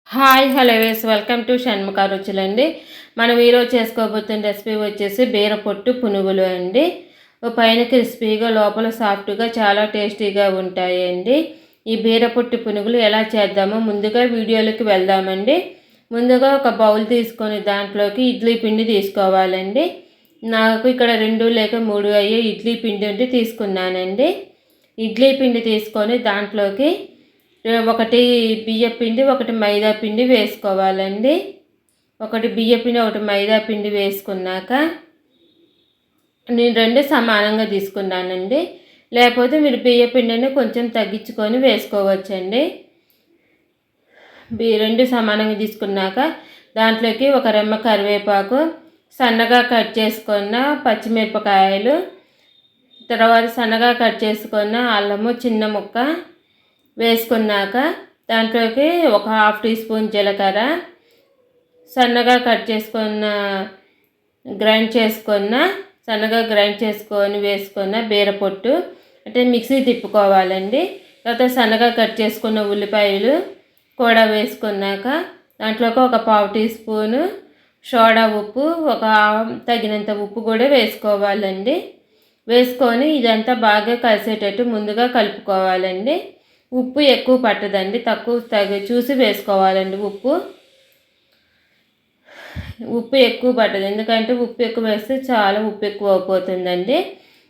Hi hello welcome to Shanmukha రుచులండి. మనం ఈరోజు చేసుకోబోతున్న రెసిపీ వచ్చేసి బీరపొట్టు పునుగులు అండి. పైన క్రిస్పీగా లోపల సాఫ్ట్గా చాలా టేస్టీగా ఉంటాయండి. ఈ బీరపొట్టు పునుగులు ఎలా చేద్దామో ముందుగా వీడియోలోకి వెళ్దామండి. ముందుగా ఒక బౌల్ తీసుకొని దాంట్లోకి ఇడ్లీ పిండి తీసుకోవాలండి. నాకు ఇక్కడ 2 లేక 3 అయ్యే ఇడ్లీ పిండి తీసుకున్నానండి. ఇడ్లీ పిండి తీసుకొని దాంట్లోకి ఒకటి బియ్యపిండి ఒకటి మైదా పిండి వేసుకోవాలండి. ఒకటి బియ్యపిండి ఒకటి మైదా పిండి వేసుకున్నాక నేను 2 సమానంగా తీసుకున్నానండి. లేకపోతే మీరు బియ్యపిండిని కొంచెం తగ్గించుకొని వేసుకోవచ్చండి. 2 సమానంగా తీసుకున్నాక దాంట్లోకి ఒక రెమ్మ కరివేపాకు, సన్నగా కట్ చేసుకున్న పచ్చిమిరపకాయలు, తర్వాత సన్నగా కట్ చేసుకున్న అల్లము చిన్న ముక్క వేసుకున్నాక దాంట్లోకి ఒక 1/2 టీ స్పూన్ జీలకర్ర, సన్నగా సన్నగా గ్రైండ్ చేసుకొని వేసుకున్న బీరపొట్టు అంటే మిక్సీ తిప్పుకోవాలండి. తర్వాత సన్నగా కట్ చేసుకున్న ఉల్లిపాయలు కూడా వేసుకున్నాక దాంట్లోకి ఒక 1/2 టీ స్పూను సోడా ఉప్పు, ఒక తగినంత ఉప్పు కూడా వేసుకోవాలండి. వేసుకొని ఇదంతా బాగా కలిసేటట్టు ముందుగా కలుపుకోవాలండి. ఉప్పు ఎక్కువ పట్టదండి, చూసి వేసుకోవాలండి. ఉప్పు ఎక్కువ పట్టదు, ఎందుకంటే ఉప్పు ఎక్కువ వేస్తే చాలా ఉప్పు ఎక్కువ అయిపోతుందండి.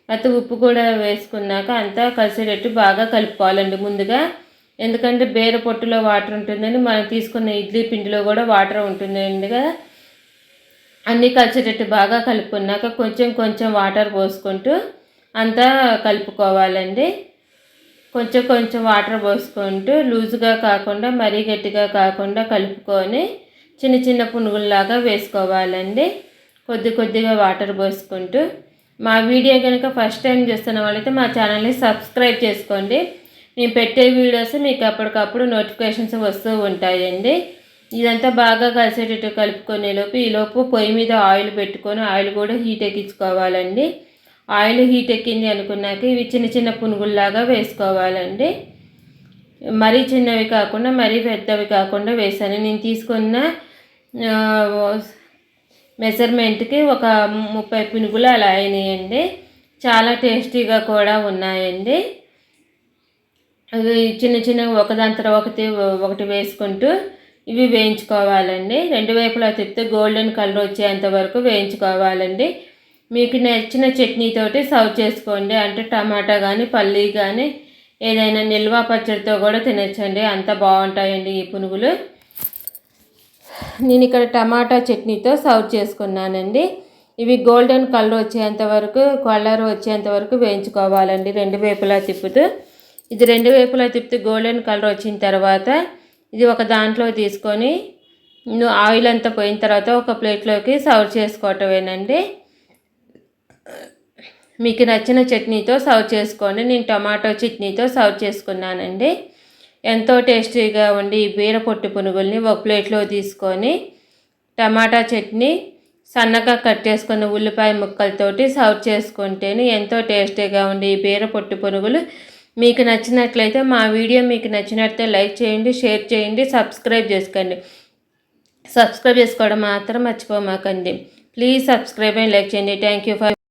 అయితే ఉప్పు కూడా వేసుకున్నాక అంతా కలిసేటట్టు బాగా కలుపుకోవాలండి ముందుగా. ఎందుకంటే బీరపొట్టులో వాటర్ ఉంటుందని, మనం తీసుకున్న ఇడ్లీ పిండిలో కూడా వాటర్ ఉంటుందండి కదా. అన్నీ కలిసేటట్టు బాగా కలుపుకున్నాక కొంచెం కొంచెం వాటర్ పోసుకుంటూ అంతా కలుపుకోవాలండి. కొంచెం కొంచెం వాటర్ పోసుకుంటూ లూజుగా కాకుండా మరీ గట్టిగా కాకుండా కలుపుకొని చిన్న చిన్న పునుగుల్లాగా వేసుకోవాలండి. కొద్దిగా వాటర్ పోసుకుంటూ. మా వీడియో కనుక ఫస్ట్ టైం చూస్తున్న వాళ్ళైతే మా ఛానల్ని సబ్స్క్రైబ్ చేసుకోండి. నేను పెట్టే వీడియోస్ మీకు అప్పటికప్పుడు నోటిఫికేషన్స్ వస్తూ ఉంటాయండి. ఇదంతా బాగా కలిసేటట్టు కలుపుకునేలోపు ఈలోపు పొయ్యి మీద ఆయిల్ పెట్టుకొని ఆయిల్ కూడా హీట్ ఎక్కించుకోవాలండి. ఆయిల్ హీట్ ఎక్కింది అనుకున్నాక ఇవి చిన్న చిన్న పునుగుల్లాగా వేసుకోవాలండి. మరీ చిన్నవి కాకుండా మరీ పెద్దవి కాకుండా వేసాను. నేను తీసుకున్న మెజర్మెంట్కి ఒక 30 పునుగులు అలా అయినాయండి. చాలా టేస్టీగా కూడా ఉన్నాయండి. చిన్న చిన్నవి ఒకదాని తర్వాత ఒకటి వేసుకుంటూ ఇవి వేయించుకోవాలండి. 2 వైపులా తిప్పితే గోల్డెన్ కలర్ వచ్చేంత వరకు వేయించుకోవాలండి. మీకు నచ్చిన చట్నీతోటి సర్వ్ చేసుకోండి. అంటే టమాటా కానీ పల్లీ కానీ ఏదైనా నిల్వ పచ్చడితో కూడా తినచ్చండి, అంత బాగుంటాయండి ఈ పునుగులు. నేను ఇక్కడ టమాటా చట్నీతో సర్వ్ చేసుకున్నానండి. ఇవి గోల్డెన్ కలర్ వచ్చేంత వరకు వేయించుకోవాలండి 2 వైపులా తిప్పుతూ. ఇది 2 వైపులా తిప్పుతూ గోల్డెన్ కలర్ వచ్చిన తర్వాత ఇది ఒక దాంట్లో తీసుకొని ఆయిల్ అంతా పోయిన తర్వాత ఒక ప్లేట్లోకి సర్వ్ చేసుకోవటమేనండి. మీకు నచ్చిన చట్నీతో సర్వ్ చేసుకోండి. నేను టమాటో చట్నీతో సర్వ్ చేసుకున్నానండి. ఎంతో టేస్టీగా ఉండి ఈ బీరపొట్టు పునుగుల్ని ఒక ప్లేట్లో తీసుకొని టమాటా చట్నీ, సన్నగా కట్ చేసుకున్న ఉల్లిపాయ ముక్కలతోటి సర్వ్ చేసుకుంటేనే ఎంతో టేస్టీగా ఉండి ఈ బీరపొట్టు పునుగులు మీకు నచ్చినట్లయితే మా వీడియో మీకు నచ్చినట్లయితే లైక్ చేయండి, షేర్ చేయండి, సబ్స్క్రైబ్ చేసుకోండి. సబ్స్క్రైబ్ చేసుకోవడం మాత్రం మర్చిపోమాకండి. ప్లీజ్ సబ్స్క్రైబ్ అండ్ లైక్ చేయండి. Thank you for